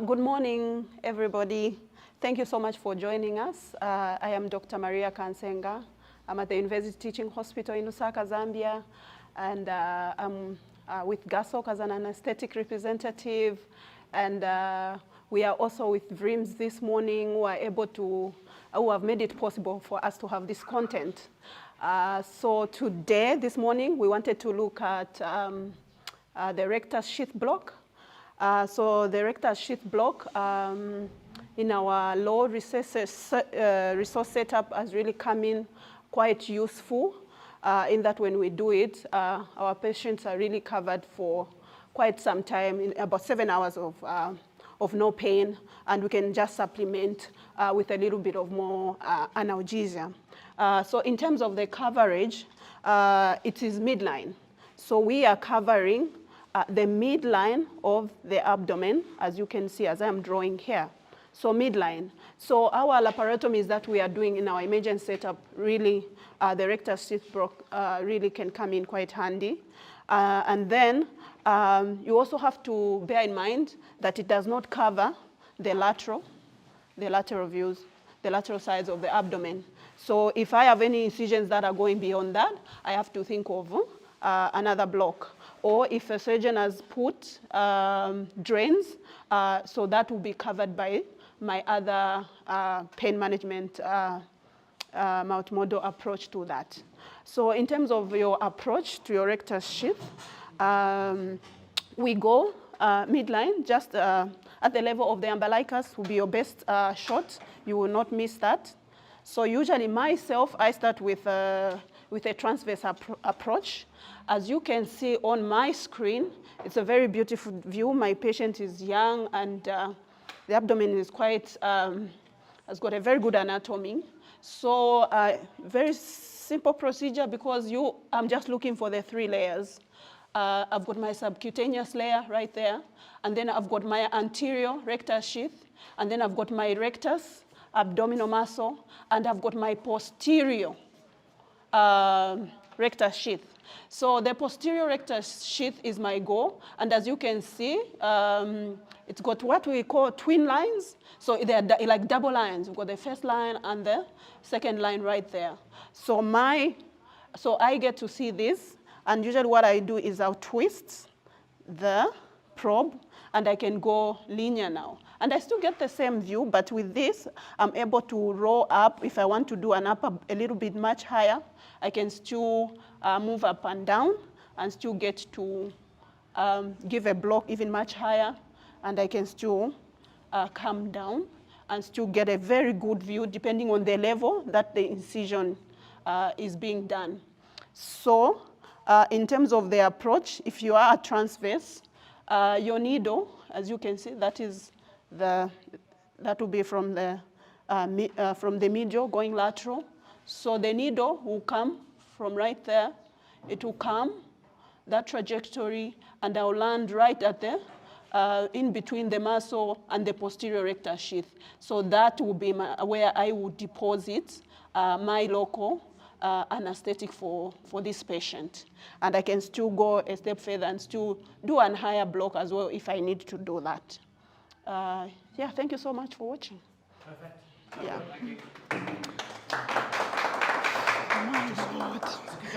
Good morning, everybody. Thank you so much for joining us. I am Dr. Maria Kansenga. I'm at the University Teaching Hospital in Lusaka, Zambia, and I'm with GASOC as an anesthetic representative. And we are also with VRIMS this morning, who are able to, who have made it possible for us to have this content. So today, this morning, we wanted to look at the Rectus sheath block. So the Rectus sheath block in our low resource setup has really come in quite useful in that when we do it, our patients are really covered for quite some time, in about 7 hours of no pain, and we can just supplement with a little bit of more analgesia. So in terms of the coverage, it is midline. So we are covering the midline of the abdomen, as you can see, as I'm drawing here. So midline. So our laparotomies that we are doing in our emergency setup, really, the rectus sheath block really can come in quite handy. And then you also have to bear in mind that it does not cover the lateral views, the lateral sides of the abdomen. So if I have any incisions that are going beyond that, I have to think of another block. Or if a surgeon has put drains, so that will be covered by my other pain management multimodal approach to that. So in terms of your approach to your rectus sheath, we go midline, just at the level of the umbilicus will be your best shot. You will not miss that. So usually myself, I start with a transverse approach. As you can see on my screen, it's a very beautiful view. My patient is young, and the abdomen is quite, has got a very good anatomy. So very simple procedure, because I'm just looking for the 3 layers. I've got my subcutaneous layer right there, and then I've got my anterior rectus sheath, and then I've got my rectus abdominal muscle, and I've got my posterior rectus sheath. So the posterior rectus sheath is my goal, and as you can see, it's got what we call twin lines. So they're like double lines. We've got the first line and the second line right there. So I get to see this, and usually what I do is I'll twist the probe, and I can go linear now. And I still get the same view, but with this, I'm able to roll up. If I want to do an upper a little bit much higher, I can still move up and down and still get to give a block even much higher, and I can still come down and still get a very good view depending on the level that the incision is being done. So in terms of the approach, if you are a transverse, your needle, as you can see, that will be from the medial going lateral. So the needle will come from right there. It will come that trajectory, and I'll land right at the in between the muscle and the posterior rectus sheath. So that will be where I will deposit my local anesthetic for this patient. And I can still go a step further and still do an higher block as well if I need to do that. Yeah, thank you so much for watching. Perfect. Yeah. Thank you. Oh my God.